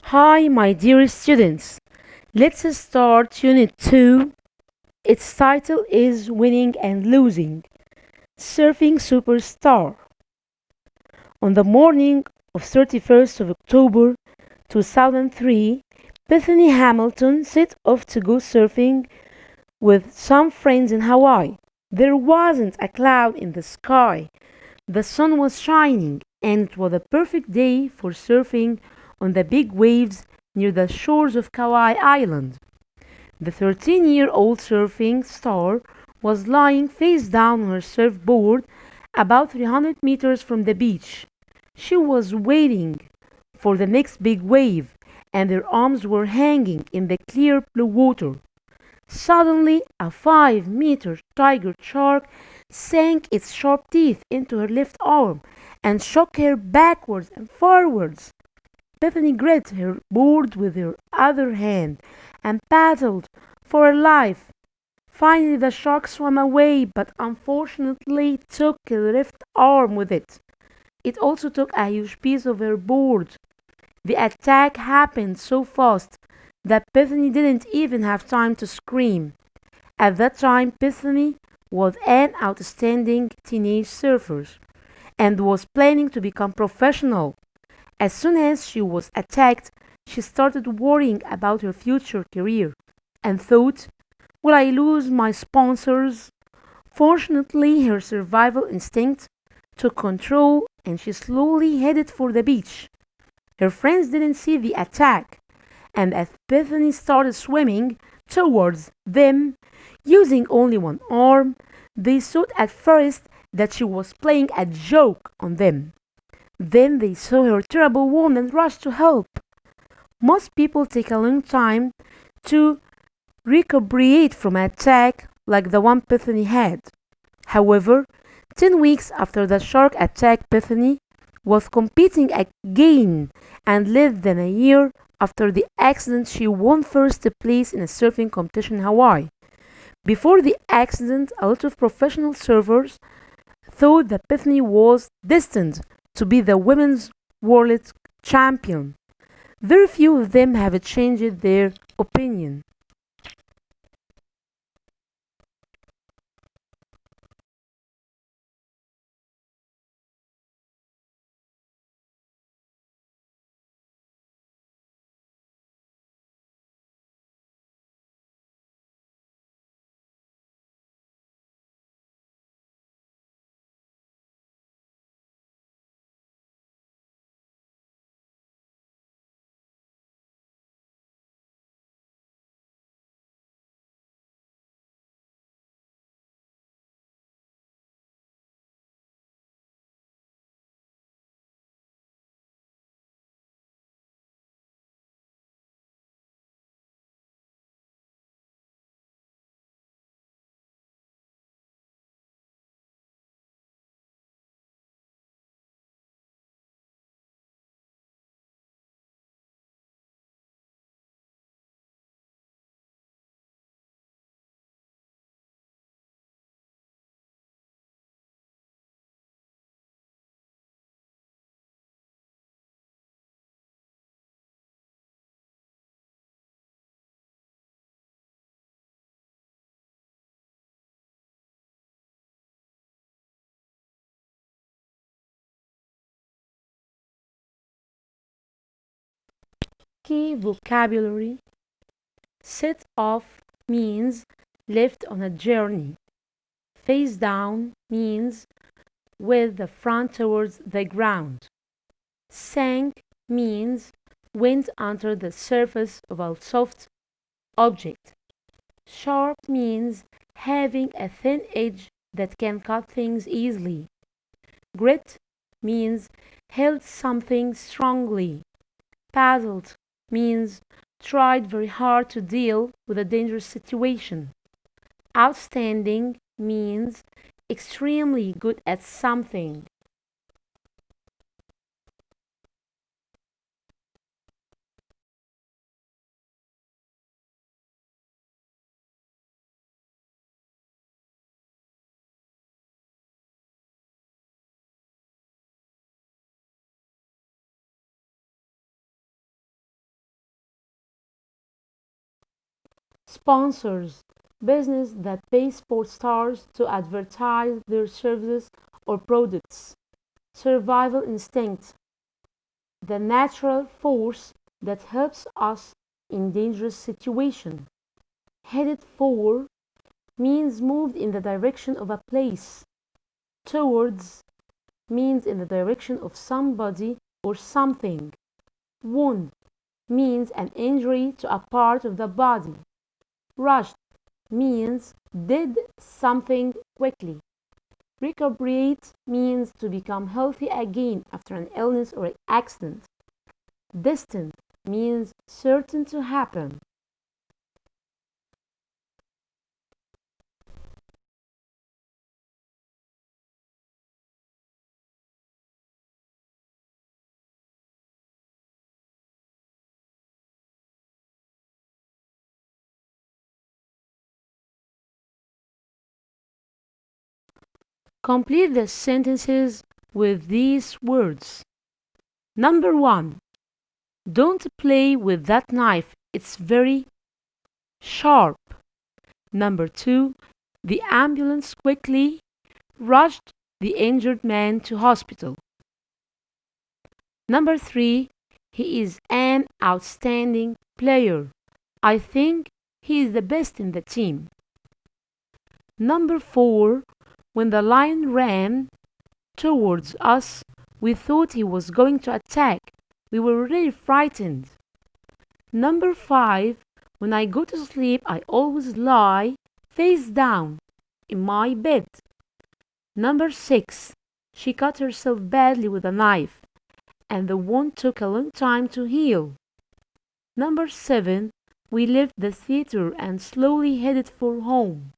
Hi, my dear students. Let's start Unit 2. Its title is Winning and Losing Surfing Superstar. On the morning of 31st of October 2003, Bethany Hamilton set off to go surfing with some friends in Hawaii. There wasn't a cloud in the sky. The sun was shining, and it was a perfect day for surfing on the big waves near the shores of Kauai Island. The 13-year-old surfing star was lying face down on her surfboard about 300 meters from the beach. She was waiting for the next big wave, and her arms were hanging in the clear blue water. Suddenly, a 5-meter tiger shark sank its sharp teeth into her left arm and shook her backwards and forwards. Bethany gripped her board with her other hand and paddled for her life. Finally, the shark swam away, but unfortunately took her left arm with it. It also took a huge piece of her board. The attack happened so fast that Bethany didn't even have time to scream. At that time, Bethany was an outstanding teenage surfer and was planning to become professional. As soon as she was attacked, she started worrying about her future career and thought, will I lose my sponsors? Fortunately, her survival instinct took control and she slowly headed for the beach. Her friends didn't see the attack, and as Bethany started swimming towards them, using only one arm, they thought at first that she was playing a joke on them. Then they saw her terrible wound and rushed to help. Most people take a long time to recuperate from an attack like the one Bethany had. However, 10 weeks after the shark attacked, Bethany was competing again, and less than a year after the accident, she won first place in a surfing competition in Hawaii. Before the accident, a lot of professional surfers thought that Bethany was destined to be the women's world champion. Very few of them have changed their opinion. Key vocabulary. Set off means left on a journey. Face down means with the front towards the ground. Sank means went under the surface of a soft object. Sharp means having a thin edge that can cut things easily. Grit means held something strongly. Paddled means tried very hard to deal with a dangerous situation. Outstanding means extremely good at something. Sponsors, business that pay sports stars to advertise their services or products. Survival instinct, the natural force that helps us in dangerous situations. Headed for means moved in the direction of a place. Towards means in the direction of somebody or something. Wound means an injury to a part of the body. Rushed means did something quickly. Recuperate means to become healthy again after an illness or an accident. Distant means certain to happen. Complete the sentences with these words. Number 1. Don't play with that knife, it's very sharp. Number 2. The ambulance quickly rushed the injured man to hospital. Number 3. He is an outstanding player. I think he is the best in the team. Number 4. When the lion ran towards us, we thought he was going to attack. We were really frightened. Number 5. When I go to sleep, I always lie face down in my bed. Number 6. She cut herself badly with a knife, and the wound took a long time to heal. Number 7. We left the theater and slowly headed for home.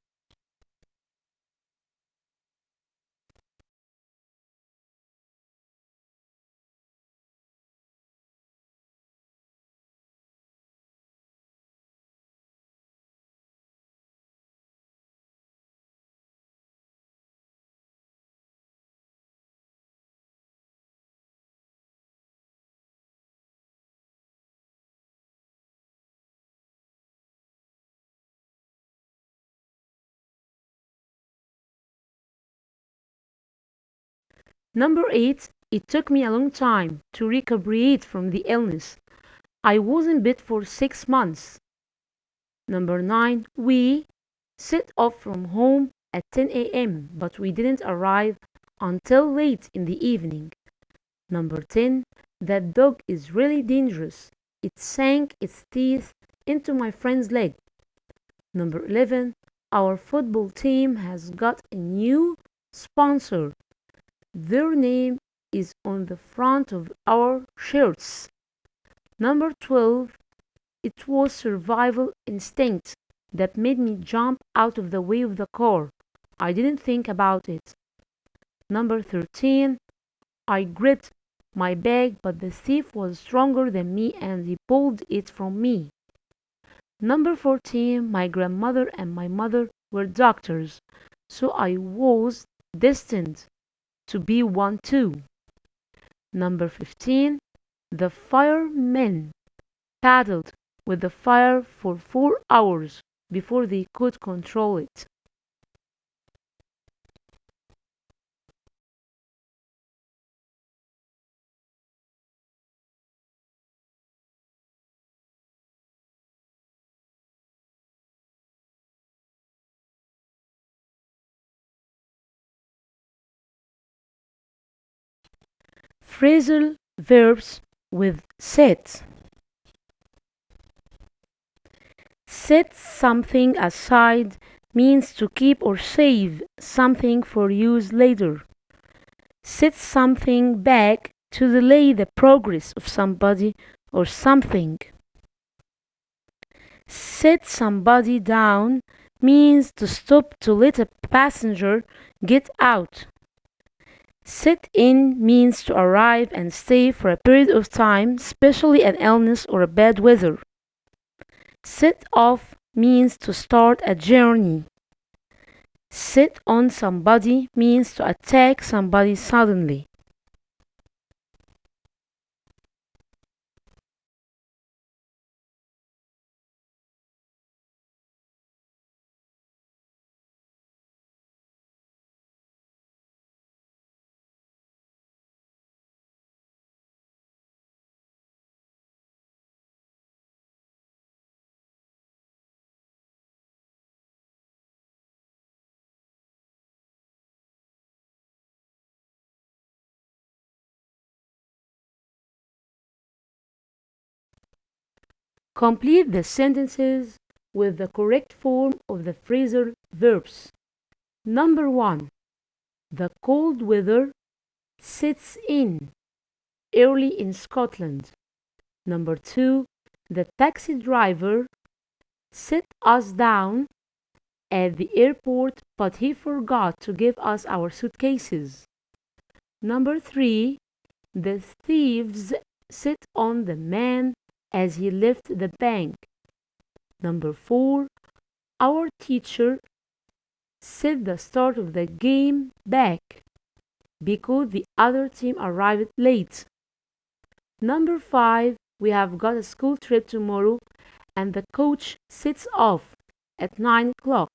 Number 8. It took me a long time to recuperate from the illness. I was in bed for 6 months. Number 9. We set off from home at 10 a.m., but we didn't arrive until late in the evening. Number 10. That dog is really dangerous. It sank its teeth into my friend's leg. Number 11. Our football team has got a new sponsor. Their name is on the front of our shirts. Number 12. It was survival instinct that made me jump out of the way of the car. I didn't think about it. Number 13. I gripped my bag, but the thief was stronger than me and he pulled it from me. Number 14. My grandmother and my mother were doctors, so I was destined to be one too. Number 15. The firemen paddled with the fire for 4 hours before they could control it. Phrasal verbs with set. Set something aside means to keep or save something for use later. Set something back to delay the progress of somebody or something. Set somebody down means to stop to let a passenger get out. Sit in means to arrive and stay for a period of time, especially an illness or a bad weather. Set off means to start a journey. Sit on somebody means to attack somebody suddenly. Complete the sentences with the correct form of the phrasal verbs. Number 1. The cold weather sets in early in Scotland. Number 2. The taxi driver set us down at the airport, but he forgot to give us our suitcases. Number 3. The thieves set on the man as he left the bank. Number 4. Our teacher set the start of the game back because the other team arrived late. Number 5. We have got a school trip tomorrow and the coach sets off at 9 o'clock.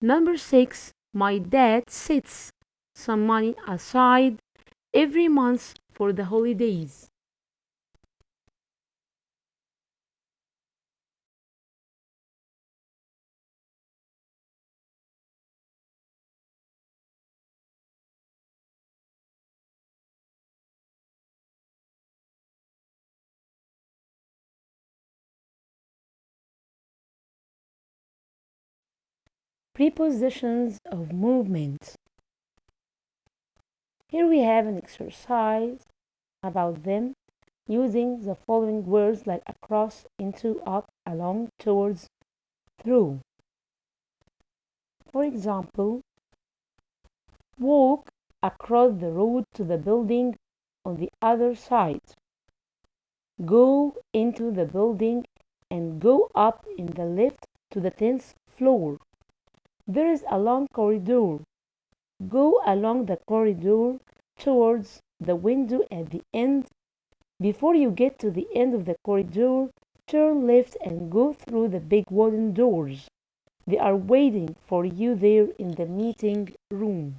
Number 6. My dad sets some money aside every month for the holidays. Prepositions of movement. Here we have an exercise about them using the following words like across, into, up, along, towards, through. For example, walk across the road to the building on the other side. Go into the building and go up in the lift to the 10th floor. There is a long corridor. Go along the corridor towards the window at the end. Before you get to the end of the corridor, turn left and go through the big wooden doors. They are waiting for you there in the meeting room.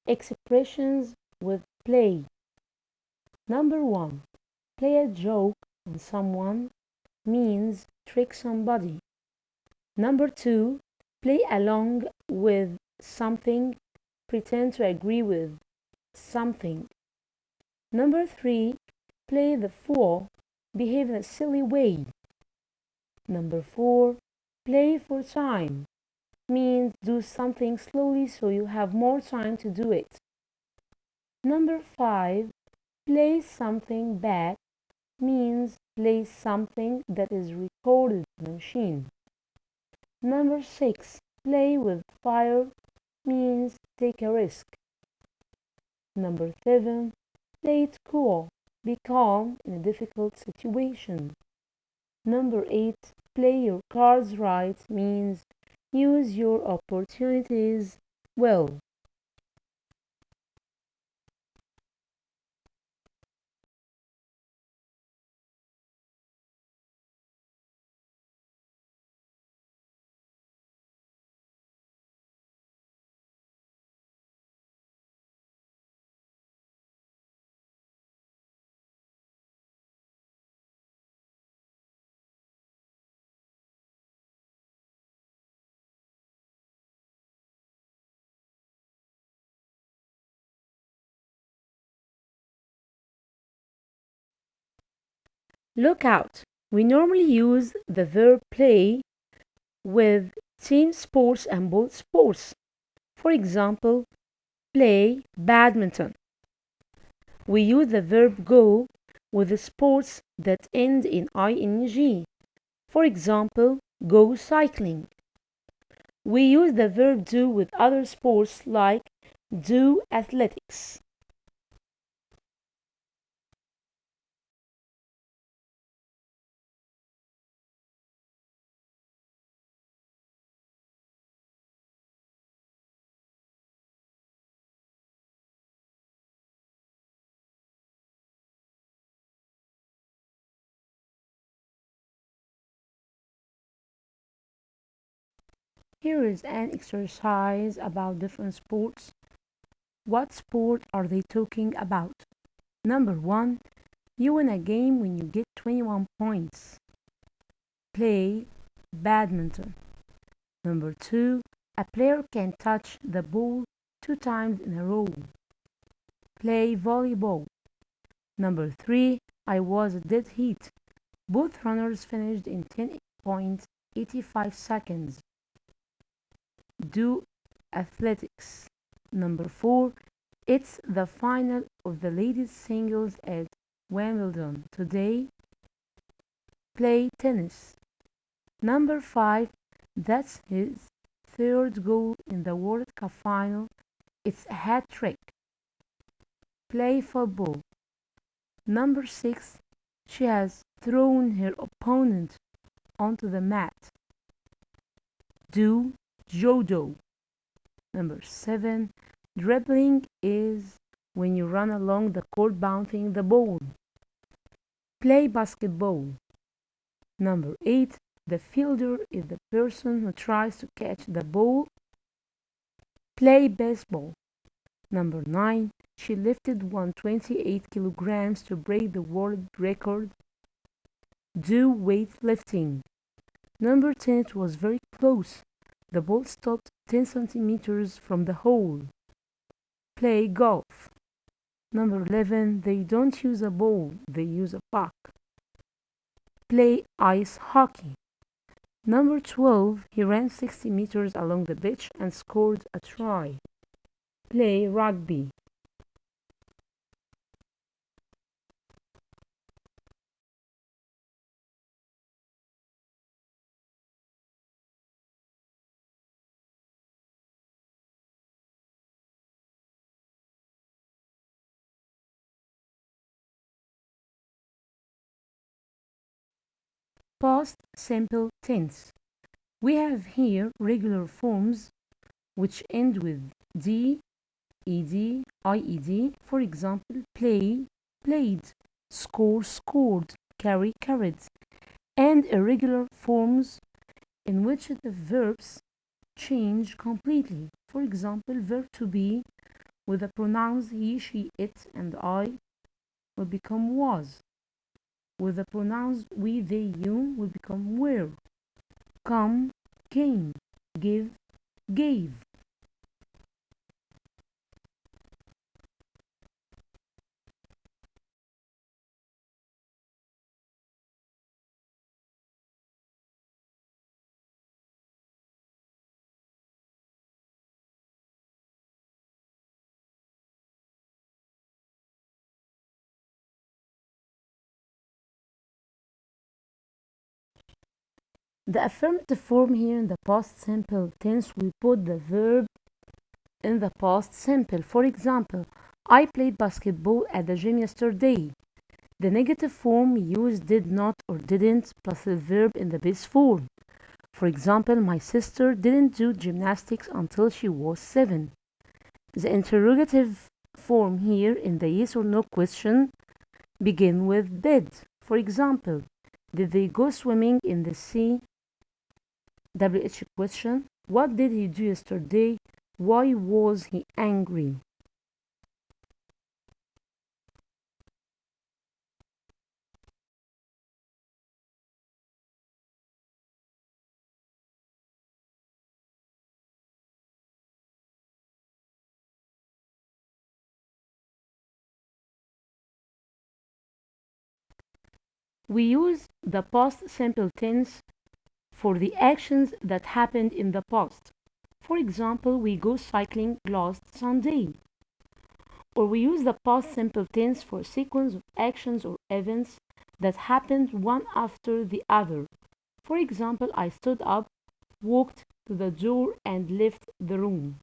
Expressions with play. Number 1. Play a joke on someone means trick somebody. Number 2. Play along with something, pretend to agree with something. Number 3. Play the fool, behave in a silly way. Number 4. Play for time means do something slowly so you have more time to do it. Number 5. Play something back means play something that is recorded in the machine. Number 6. Play with fire means take a risk. Number 7. Play it cool, be calm in a difficult situation. Number 8. Play your cards right means use your opportunities well. Look out. We normally use the verb play with team sports and ball sports. For example, play badminton. We use the verb go with the sports that end in ing. For example, go cycling. We use the verb do with other sports like do athletics. Here is an exercise about different sports. What sport are they talking about? Number 1. You win a game when you get 21 points. Play badminton. Number 2. A player can touch the ball 2 times in a row. Play volleyball. Number 3. I was a dead heat. Both runners finished in 10.85 seconds. Do athletics. Number 4. It's the final of the ladies' singles at Wimbledon today. Play tennis. Number 5. That's his third goal in the World Cup final. It's a hat trick. Play football. Number 6. She has thrown her opponent onto the mat. Do judo. Number 7. Dribbling is when you run along the court bouncing the ball. Play basketball. Number 8. The fielder is the person who tries to catch the ball. Play baseball. Number 9. She lifted 128 kilograms to break the world record. Do weightlifting. Number 10. It was very close. The ball stopped 10 centimeters from the hole. Play golf. Number 11. They don't use a ball, they use a puck. Play ice hockey. Number 12. He ran 60 meters along the pitch and scored a try. Play rugby. Past simple tense. We have here regular forms which end with d, ed, ied. For example, play, played, score, scored, carry, carried. And irregular forms in which the verbs change completely. For example, verb to be with the pronouns he, she, it, and I will become was. With the pronouns we, they, you will become were. Come, came, give, gave. The affirmative form here in the past simple tense, we put the verb in the past simple. For example, I played basketball at the gym yesterday. The negative form use did not or didn't plus the verb in the base form. For example, my sister didn't do gymnastics until she was 7. The interrogative form here in the yes or no question begin with did. For example, did they go swimming in the sea? WH question. What did he do yesterday? Why was he angry? We use the past simple tense for the actions that happened in the past. For example, we go cycling last Sunday. Or we use the past simple tense for a sequence of actions or events that happened one after the other. For example, I stood up, walked to the door, and left the room.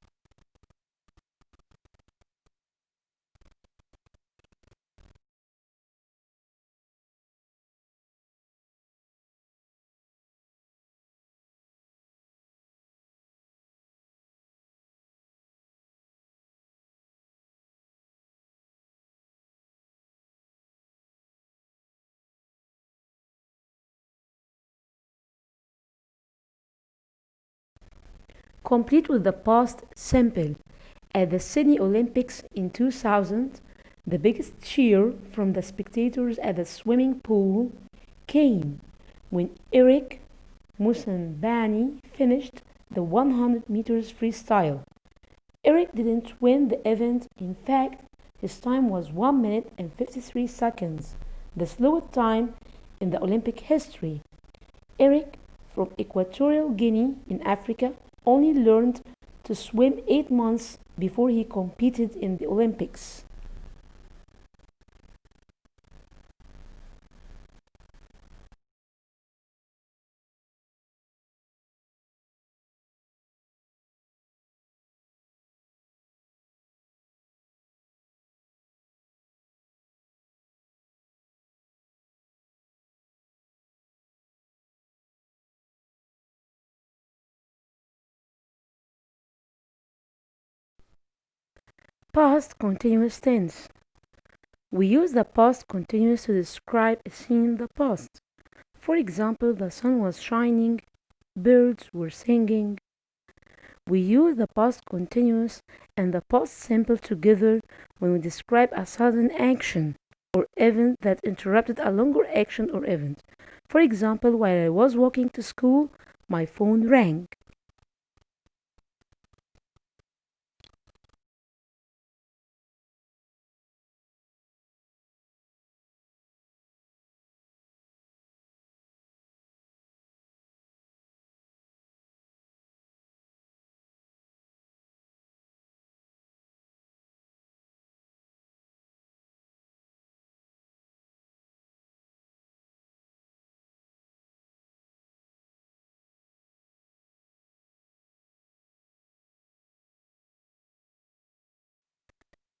Complete with the past simple. At the Sydney Olympics in 2000, the biggest cheer from the spectators at the swimming pool came when Eric Musanbani finished the 100 meters freestyle. Eric didn't win the event. In fact, his time was 1 minute and 53 seconds, the slowest time in the Olympic history. Eric, from Equatorial Guinea in Africa, only learned to swim 8 months before he competed in the Olympics. Past continuous tense. We use the past continuous to describe a scene in the past. For example, the sun was shining, birds were singing. We use the past continuous and the past simple together when we describe a sudden action or event that interrupted a longer action or event. For example, while I was walking to school, my phone rang.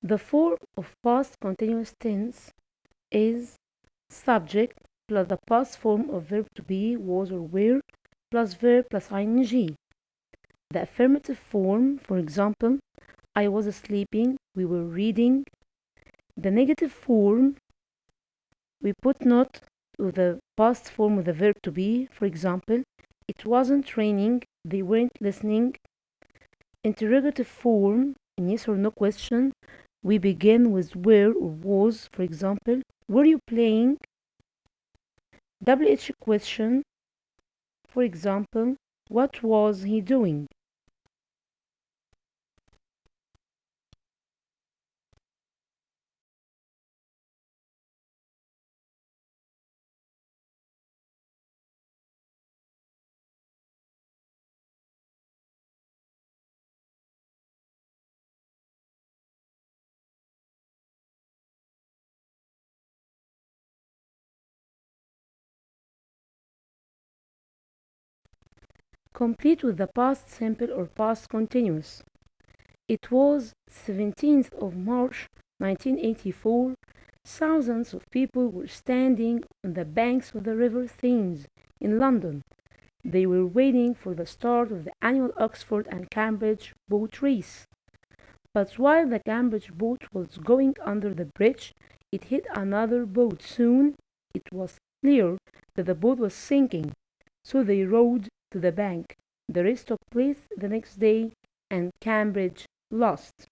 The form of past continuous tense is subject plus the past form of verb to be, was or were, plus verb plus ing. The affirmative form, for example, I was sleeping, we were reading. The negative form, we put not to the past form of the verb to be, for example, it wasn't raining, they weren't listening. Interrogative form, in yes or no question, we begin with were or was, for example, were you playing? WH question, for example, what was he doing? Complete with the past simple or past continuous. It was 17th of March 1984. Thousands of people were standing on the banks of the River Thames in London. They were waiting for the start of the annual Oxford and Cambridge boat race. But while the Cambridge boat was going under the bridge, it hit another boat. Soon it was clear that the boat was sinking, so they rowed to the bank. The race took place the next day, and Cambridge lost.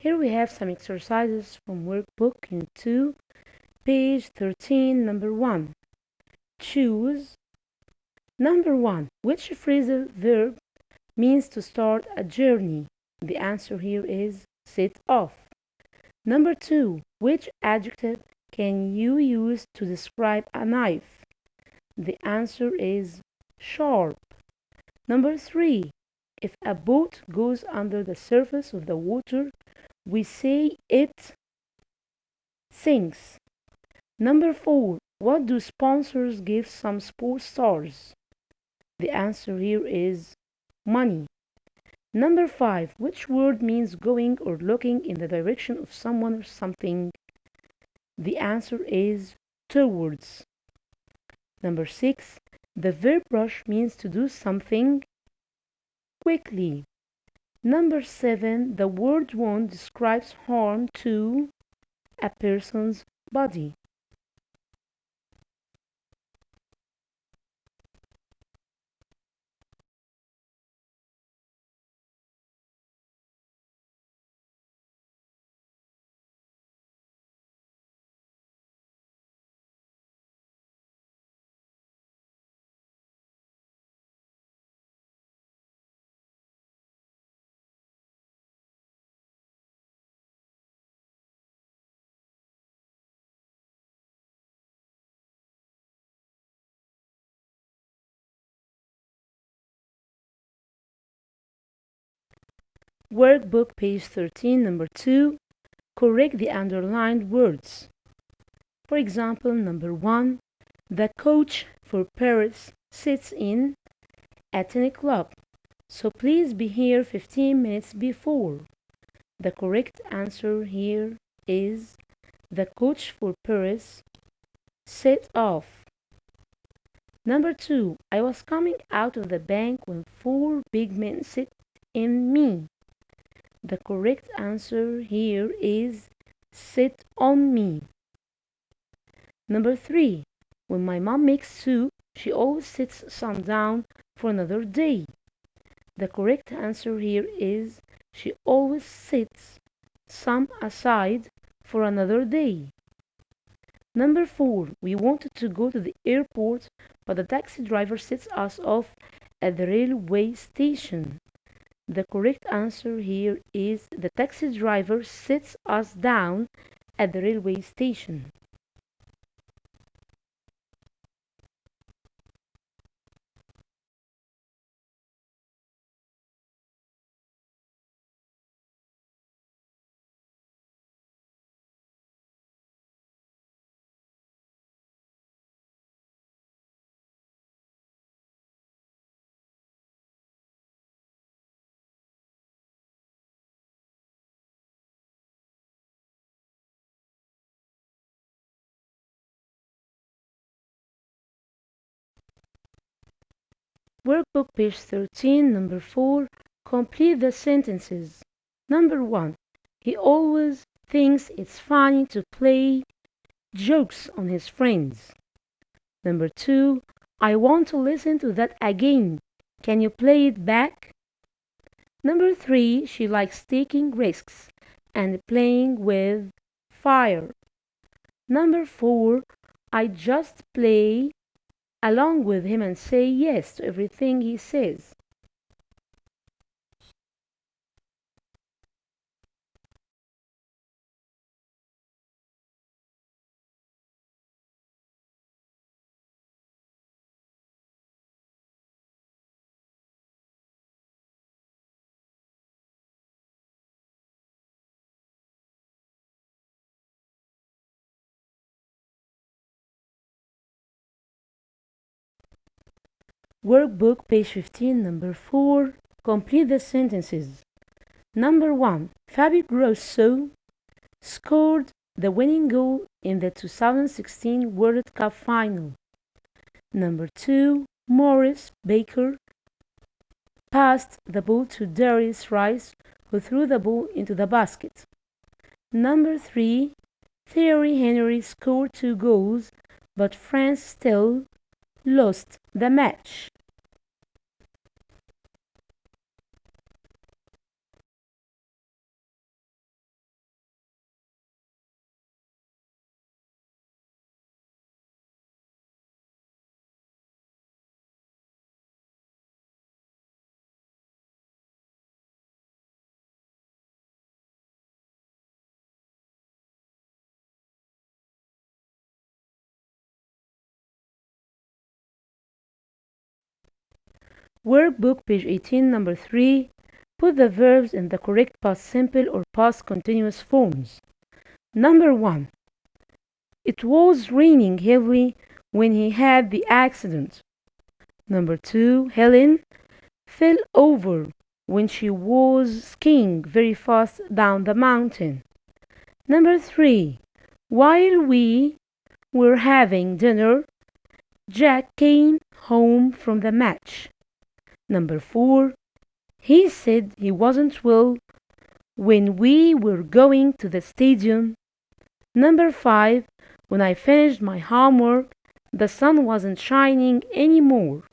Here we have some exercises from workbook unit 2, page 13, number 1. Choose. Number 1. Which phrasal verb means to start a journey? The answer here is set off. Number 2. Which adjective can you use to describe a knife? The answer is sharp. Number 3. If a boat goes under the surface of the water, we say it sinks. Number 4. What do sponsors give some sports stars? The answer here is money. Number 5. Which word means going or looking in the direction of someone or something? The answer is towards. Number 6. The verb rush means to do something quickly. Number 7. The word wound describes harm to a person's body. Workbook page 13, number 2. Correct the underlined words. For example, number 1. The coach for Paris sits in at 10 o'clock, so please be here 15 minutes before. The correct answer here is the coach for Paris set off. Number 2. I was coming out of the bank when 4 big men sit in me. The correct answer here is sit on me. Number 3. When my mom makes soup, she always sets some down for another day. The correct answer here is she always sets some aside for another day. Number 4. We wanted to go to the airport, but the taxi driver sets us off at the railway station. The correct answer here is the taxi driver sits us down at the railway station. Workbook page 13, number 4. Complete the sentences. Number 1. He always thinks it's funny to play jokes on his friends. Number 2. I want to listen to that again. Can you play it back? Number 3. She likes taking risks and playing with fire. Number 4. I just play along with him and say yes to everything he says. Workbook page 15, number 4. Complete the sentences. Number 1. Fabio Grosso scored the winning goal in the 2016 World Cup final. Number 2. Morris Baker passed the ball to Darius Rice, who threw the ball into the basket. Number 3. Thierry Henry scored 2 goals, but France still lost the match. Workbook page 18, number 3. Put the verbs in the correct past simple or past continuous forms. Number 1. It was raining heavily when he had the accident. Number 2. Helen fell over when she was skiing very fast down the mountain. Number 3. While we were having dinner, Jack came home from the match. Number 4. He said he wasn't well when we were going to the stadium. Number 5. When I finished my homework, the sun wasn't shining anymore.